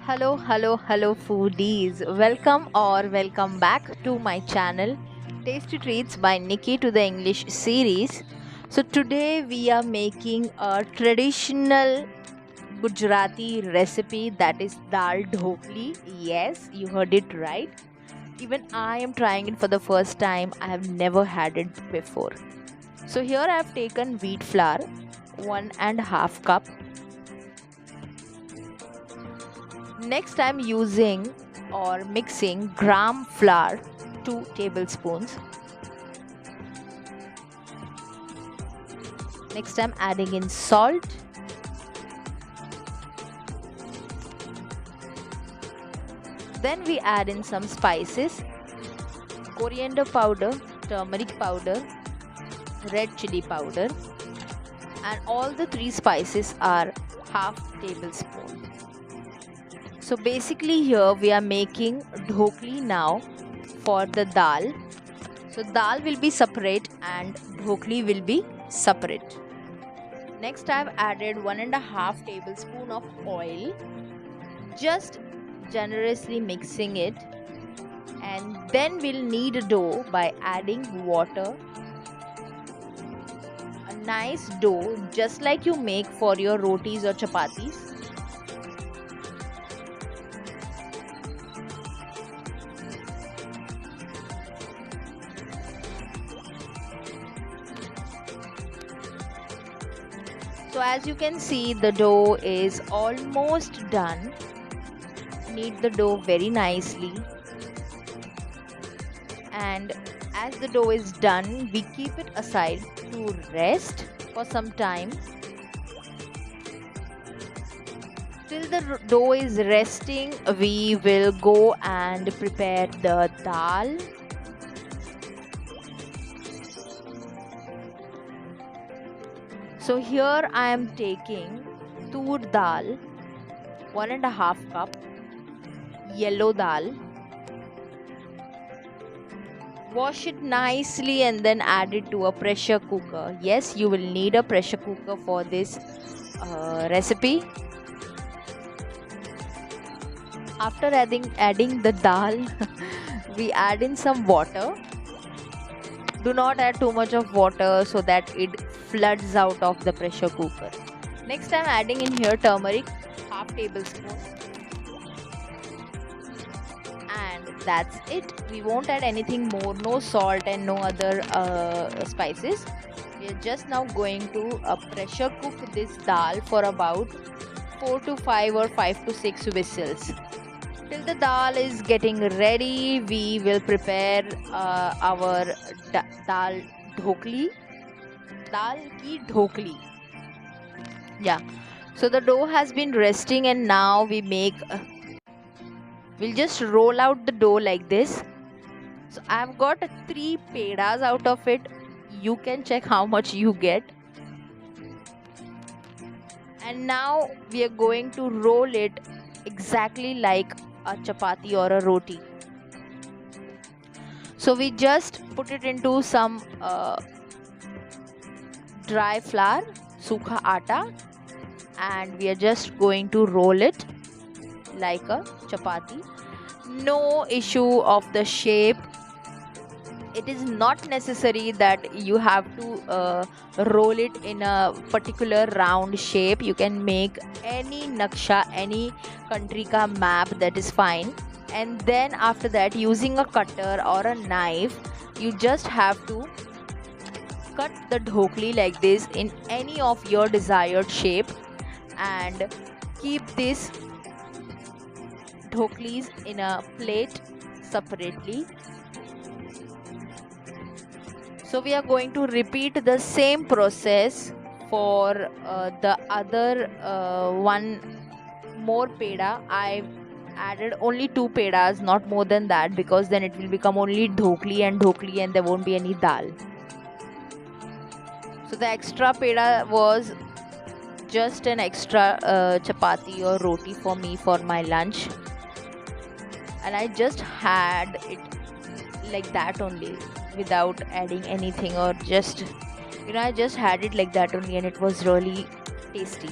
Hello, foodies. Welcome back to my channel, Tasty Treats by Nikki to the English series. So, today we are making a traditional Gujarati recipe, that is Dal Dhokali. Yes, you heard it right. Even I am trying it for the first time. I have never had it before. So, here I have taken wheat flour, 1.5 cup. Next, I'm using or mixing gram flour, 2 tablespoons. Next, I'm adding in salt. Then we add in some spices: coriander powder, turmeric powder, red chilli powder, and all the 3 spices are half tablespoon. So basically here we are making dhokli now for the dal. So dal will be separate and dhokli will be separate. Next I have added 1.5 tablespoon of oil, just generously mixing it, and then we'll knead a dough by adding water. A nice dough just like you make for your rotis or chapatis. So as you can see, the dough is almost done. Knead the dough very nicely, and as the dough is done, we keep it aside to rest for some time. Till the dough is resting, we will go and prepare the dal. So here I am taking tur dal, 1.5 cup, yellow dal. Wash it nicely and then add it to a pressure cooker. Yes, you will need a pressure cooker for this recipe. After adding the dal, we add in some water. Do not add too much of water so that it floods out of the pressure cooker. Next, I'm adding in here turmeric, half tablespoon. And that's it. We won't add anything more, no salt and no other spices. We are just now going to pressure cook this dal for about 4 to 5 or 5 to 6 whistles. Till the dal is getting ready, we will prepare our dal dhokli. Dal ki dhokli. Yeah. So the dough has been resting, and now we'll just roll out the dough like this. So I've got 3 pedas out of it. You can check how much you get. And now we are going to roll it exactly like a chapati or a roti. So we just put it into some dry flour, sukha atta, and we are just going to roll it like a chapati. No issue of the shape. It is not necessary that you have to roll it in a particular round shape. You can make any naksha, any country ka map, that is fine. And then after that, using a cutter or a knife, you just have to cut the dhokli like this in any of your desired shape, and keep this dhoklis in a plate separately. So we are going to repeat the same process for the other one more peda. I added only 2 pedas, not more than that, because then it will become only dhokli and there won't be any dal. So the extra peda was just an extra chapati or roti for me for my lunch, and I just had it like that only, without adding anything, or just I just had it like that only, and it was really tasty.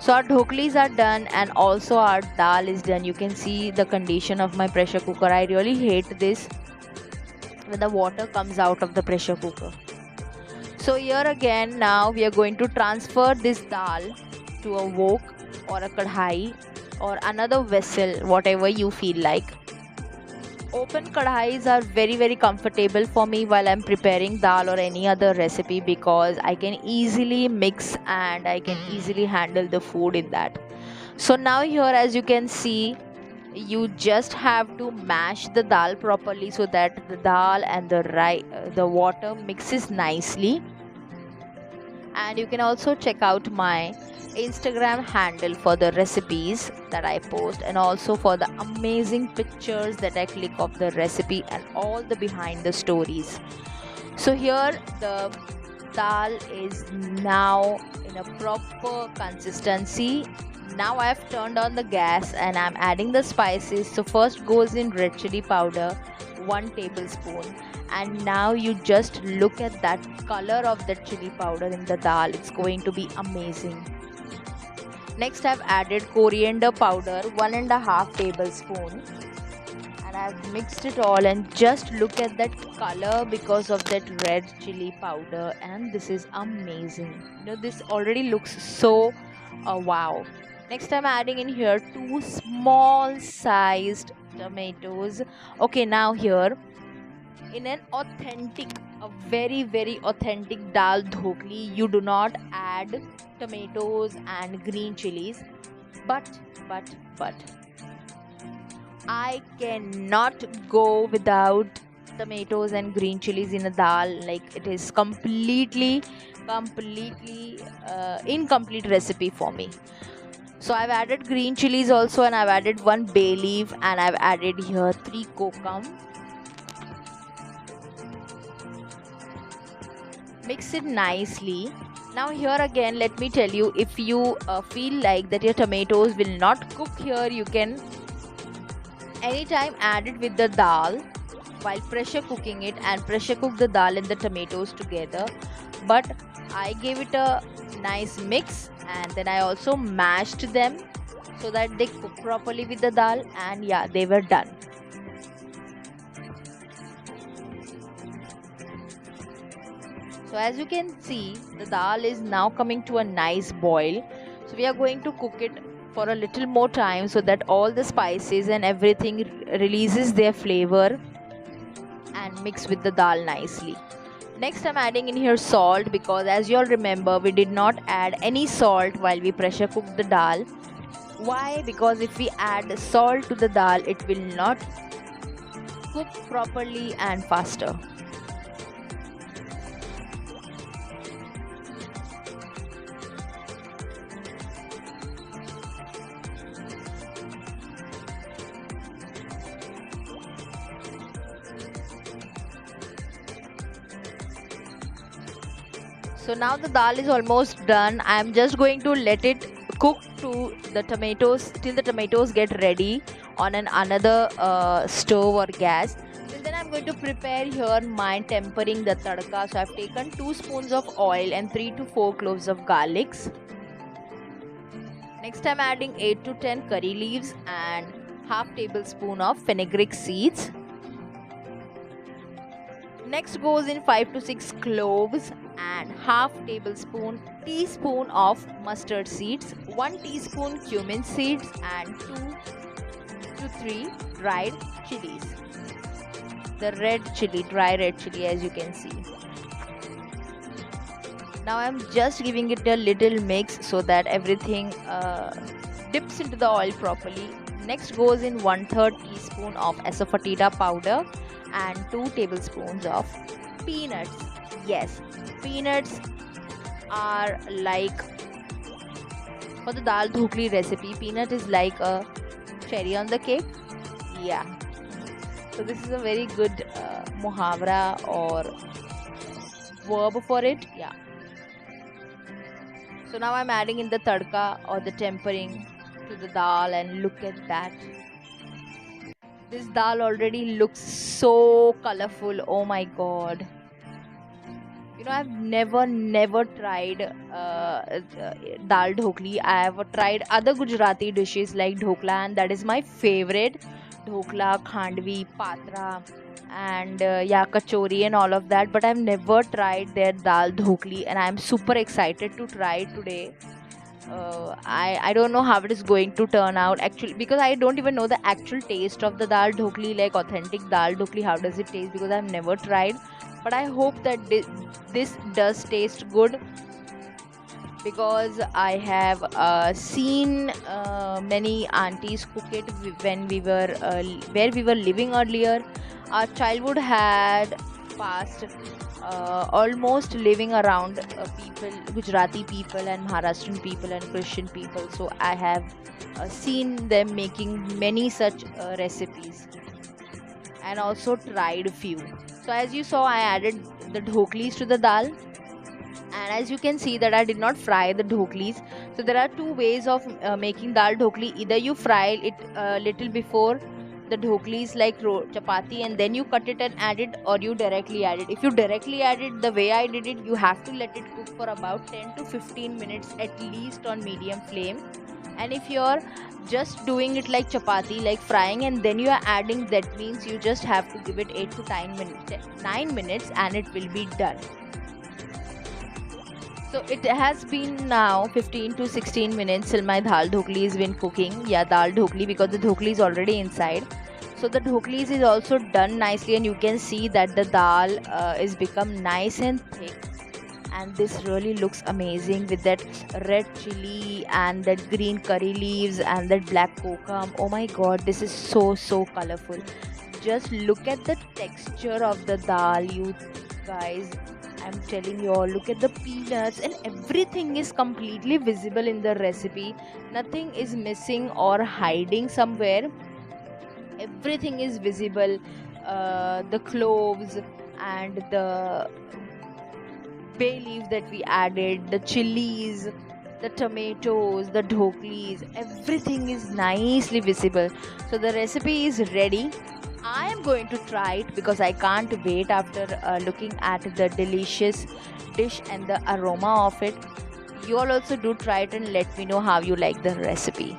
So our dhoklis are done and also our dal is done. You can see the condition of my pressure cooker. I really hate this when the water comes out of the pressure cooker. So here again, now we are going to transfer this dal to a wok or a kadhai or another vessel, whatever you feel like. Open kadhais are very comfortable for me while I'm preparing dal or any other recipe, because I can easily mix and I can easily handle the food in that. So now here, as you can see, you just have to mash the dal properly so that the dal and the water mixes nicely. And you can also check out my Instagram handle for the recipes that I post, and also for the amazing pictures that I click of the recipe and all the behind the stories. So here the dal is now in a proper consistency. Now I have turned on the gas and I'm adding the spices. So first goes in red chili powder, 1 tablespoon. And now you just look at that color of the chili powder in the dal. It's going to be amazing. Next I've added coriander powder, 1.5 tablespoon. And I've mixed it all, and just look at that color because of that red chili powder, and this is amazing. This already looks so wow. Next I'm adding in here 2 small sized tomatoes. Okay, now here in an authentic, a very authentic dal dhokli, you do not add tomatoes and green chilies, but I cannot go without tomatoes and green chilies in a dal. Like, it is completely incomplete recipe for me. So I've added green chilies also, and I've added 1 bay leaf, and I've added here 3 kokam. Mix it nicely. Now here again, let me tell you, if you feel like that your tomatoes will not cook here, you can anytime add it with the dal while pressure cooking it, and pressure cook the dal and the tomatoes together. But I gave it a nice mix, and then I also mashed them so that they cook properly with the dal, and yeah, they were done. So as you can see, the dal is now coming to a nice boil. So we are going to cook it for a little more time so that all the spices and everything releases their flavor and mix with the dal nicely. Next I'm adding in here salt, because as you all remember, we did not add any salt while we pressure cooked the dal. Why? Because if we add salt to the dal, it will not cook properly and faster. So now the dal is almost done. I am just going to let it cook to the tomatoes till the tomatoes get ready on another stove or gas. Till then I'm going to prepare here my tempering the tadka. So I've taken 2 spoons of oil and 3 to 4 cloves of garlics. Next I'm adding 8 to 10 curry leaves and half tablespoon of fenugreek seeds. Next goes in 5 to 6 cloves and half teaspoon of mustard seeds, 1 teaspoon cumin seeds, and 2 to 3 dried chilies. The dry red chili, as you can see. Now I'm just giving it a little mix so that everything dips into the oil properly. Next goes in 1/3 teaspoon of Asafoetida powder and 2 tablespoons of peanuts. Yes, peanuts are like, for the dal dhokli recipe, peanut is like a cherry on the cake. Yeah. So this is a very good muhavra or verb for it. Yeah. So now I'm adding in the tadka or the tempering to the dal, and look at that. This dal already looks so colorful. Oh my god. I've never tried dal dhokli. I have tried other Gujarati dishes like dhokla, and that is my favorite. Dhokla, khandvi, patra, and yeah, kachori and all of that. But I've never tried their dal dhokli, and I'm super excited to try it today. I don't know how it is going to turn out actually, because I don't even know the actual taste of the dal dhokli, like authentic dal dhokli. How does it taste? Because I've never tried, but I hope that this does taste good, because I have seen many aunties cook it when we were where we were living earlier. Our childhood had passed almost living around people, Gujarati people and Maharashtrian people and Christian people. So I have seen them making many such recipes, and also tried few. So as you saw, I added the dhoklis to the dal, and as you can see that I did not fry the dhoklis. So there are two ways of making dal dhokli. Either you fry it little before the dhoklis like chapati, and then you cut it and add it, or you directly add it. If you directly add it, the way I did it, you have to let it cook for about 10 to 15 minutes at least on medium flame. And if you're just doing it like chapati, like frying and then you are adding, that means you just have to give it 8 to 9 minutes and it will be done. So it has been now 15 to 16 minutes till my dal dhokli has been cooking. Yeah, dal dhokli, because the dhokli is already inside. So the dhoklis is also done nicely, and you can see that the dal is become nice and thick. And this really looks amazing with that red chili and that green curry leaves and that black kokam. Oh my god, this is so colorful. Just look at the texture of the dal, you guys. I'm telling you all, look at the peanuts, and everything is completely visible in the recipe. Nothing is missing or hiding somewhere. Everything is visible. The cloves and the bay leaf that we added, the chilies, the tomatoes, the dhoklis, everything is nicely visible. So the recipe is ready. I am going to try it because I can't wait after looking at the delicious dish and the aroma of it. You all also do try it and let me know how you like the recipe.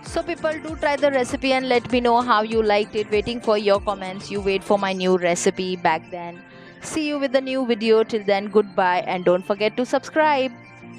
So people, do try the recipe and let me know how you liked it. Waiting for your comments. You wait for my new recipe back then. See you with the new video. Till then, goodbye, and don't forget to subscribe.